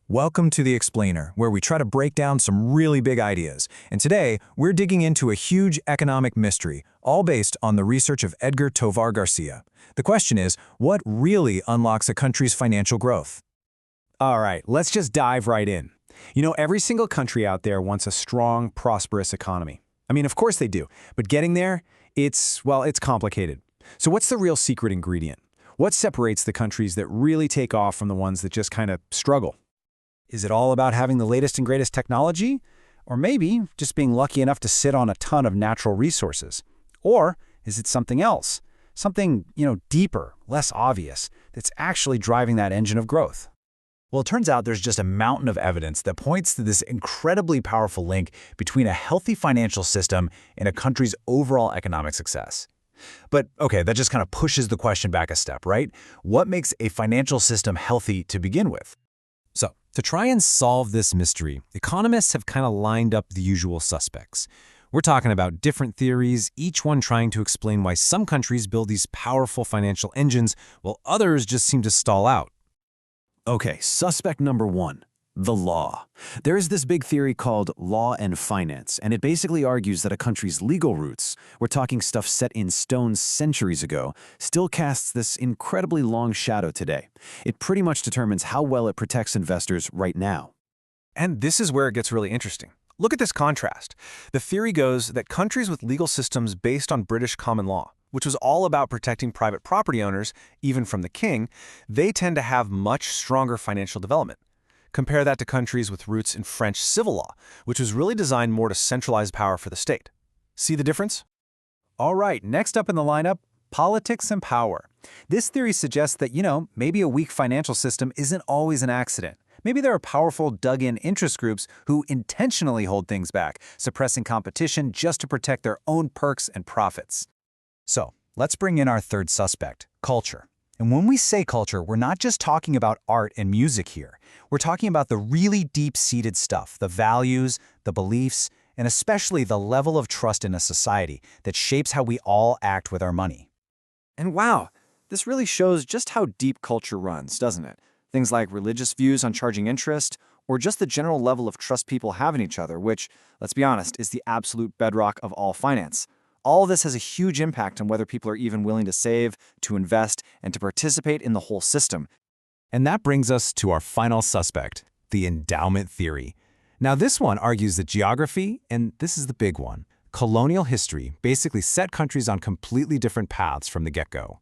Welcome to The Explainer, where we try to break down some really big ideas. And today, we're digging into a huge economic mystery, all based on the research of Édgar Tovar García. The question is, what really unlocks a country's financial growth? All right, let's just dive right in. Every single country out there wants a strong, prosperous economy. Of course they do, but getting there, it's complicated. So what's the real secret ingredient? What separates the countries that really take off from the ones that just kind of struggle? Is it all about having the latest and greatest technology? Or maybe just being lucky enough to sit on a ton of natural resources? Or is it something else? Something, deeper, less obvious, that's actually driving that engine of growth? Well, it turns out there's just a mountain of evidence that points to this incredibly powerful link between a healthy financial system and a country's overall economic success. But okay, that just kind of pushes the question back a step, right? What makes a financial system healthy to begin with? So, to try and solve this mystery, economists have kind of lined up the usual suspects. We're talking about different theories, each one trying to explain why some countries build these powerful financial engines while others just seem to stall out. Okay, suspect number one, the law. There is this big theory called law and finance, and it basically argues that a country's legal roots, we're talking stuff set in stone centuries ago, still casts this incredibly long shadow today. It pretty much determines how well it protects investors right now. And this is where it gets really interesting. Look at this contrast. The theory goes that countries with legal systems based on British common law, which was all about protecting private property owners, even from the king, they tend to have much stronger financial development. Compare that to countries with roots in French civil law, which was really designed more to centralize power for the state. See the difference? All right, next up in the lineup, politics and power. This theory suggests that, maybe a weak financial system isn't always an accident. Maybe there are powerful, dug-in interest groups who intentionally hold things back, suppressing competition just to protect their own perks and profits. So, let's bring in our third suspect, culture. And when we say culture, we're not just talking about art and music here. We're talking about the really deep-seated stuff, the values, the beliefs, and especially the level of trust in a society that shapes how we all act with our money. And wow, this really shows just how deep culture runs, doesn't it? Things like religious views on charging interest, or just the general level of trust people have in each other, which, let's be honest, is the absolute bedrock of all finance. All of this has a huge impact on whether people are even willing to save, to invest, and to participate in the whole system. And that brings us to our final suspect, the endowment theory. Now, this one argues that geography, and this is the big one, colonial history basically set countries on completely different paths from the get-go.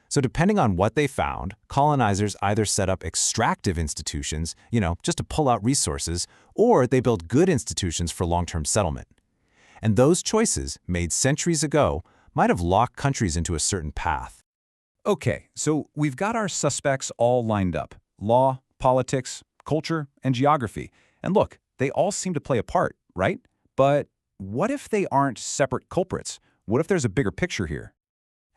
So depending on what they found, colonizers either set up extractive institutions, just to pull out resources, or they built good institutions for long-term settlement. And those choices, made centuries ago, might have locked countries into a certain path. Okay, so we've got our suspects all lined up. Law, politics, culture, and geography. And look, they all seem to play a part, right? But what if they aren't separate culprits? What if there's a bigger picture here?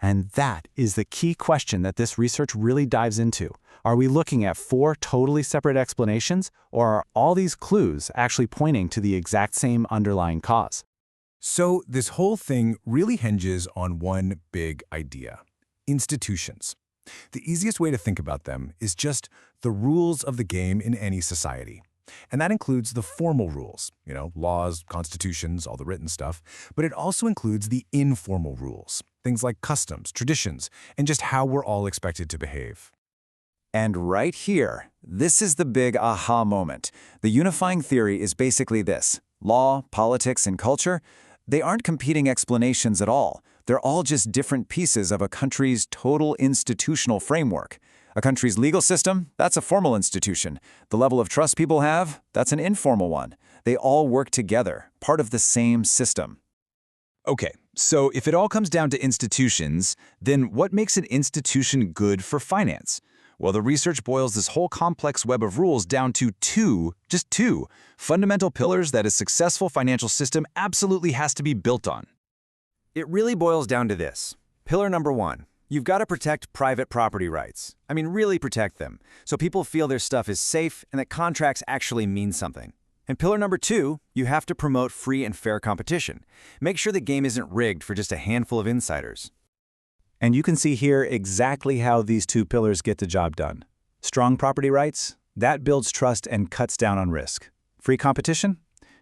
And that is the key question that this research really dives into. Are we looking at four totally separate explanations, or are all these clues actually pointing to the exact same underlying cause? So this whole thing really hinges on one big idea: institutions. The easiest way to think about them is just the rules of the game in any society. And that includes the formal rules, laws, constitutions, all the written stuff, but it also includes the informal rules, things like customs, traditions, and just how we're all expected to behave. And right here, this is the big aha moment. The unifying theory is basically this: law, politics, and culture, they aren't competing explanations at all. They're all just different pieces of a country's total institutional framework. A country's legal system, that's a formal institution. The level of trust people have, that's an informal one. They all work together, part of the same system. Okay, so if it all comes down to institutions, then what makes an institution good for finance? Well, the research boils this whole complex web of rules down to just two, fundamental pillars that a successful financial system absolutely has to be built on. It really boils down to this. Pillar number one, you've got to protect private property rights. Really protect them, so people feel their stuff is safe and that contracts actually mean something. And pillar number two, you have to promote free and fair competition. Make sure the game isn't rigged for just a handful of insiders. And you can see here exactly how these two pillars get the job done. Strong property rights, That builds trust and cuts down on risk. Free competition?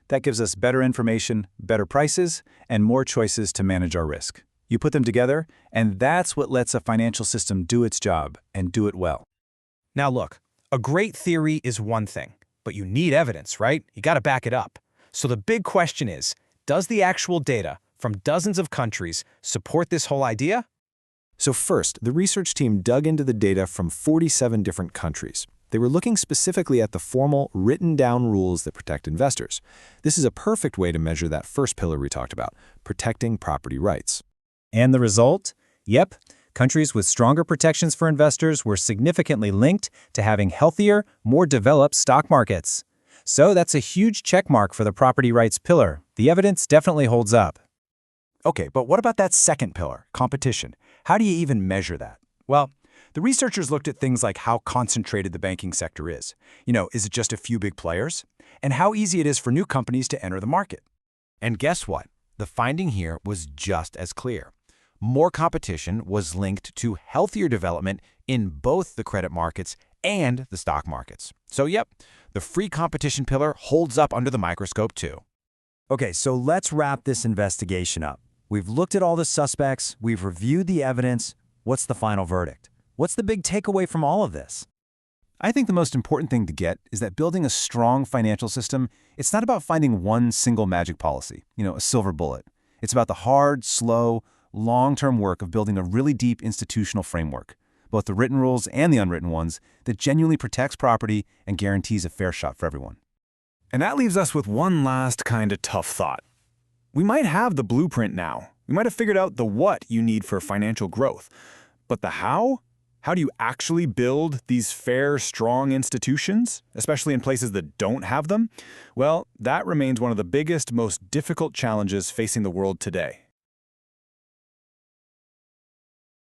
That gives us better information, better prices, and more choices to manage our risk. You put them together, and that's what lets a financial system do its job and do it well. Now look, a great theory is one thing, but you need evidence, right? You got to back it up. So the big question is, does the actual data from dozens of countries support this whole idea? So first, the research team dug into the data from 47 different countries. They were looking specifically at the formal, written-down rules that protect investors. This is a perfect way to measure that first pillar we talked about, protecting property rights. And the result? Yep, countries with stronger protections for investors were significantly linked to having healthier, more developed stock markets. So that's a huge checkmark for the property rights pillar. The evidence definitely holds up. Okay, but what about that second pillar, competition? How do you even measure that? Well, the researchers looked at things like how concentrated the banking sector is. Is it just a few big players? And how easy it is for new companies to enter the market. And guess what? The finding here was just as clear. More competition was linked to healthier development in both the credit markets and the stock markets. So yep, the free competition pillar holds up under the microscope too. Okay, so let's wrap this investigation up. We've looked at all the suspects, we've reviewed the evidence. What's the final verdict? What's the big takeaway from all of this? I think the most important thing to get is that building a strong financial system, it's not about finding one single magic policy, a silver bullet. It's about the hard, slow, long-term work of building a really deep institutional framework, both the written rules and the unwritten ones, that genuinely protects property and guarantees a fair shot for everyone. And that leaves us with one last kind of tough thought. We might have the blueprint now. We might have figured out the what you need for financial growth. But the how? How do you actually build these fair, strong institutions, especially in places that don't have them? Well, that remains one of the biggest, most difficult challenges facing the world today.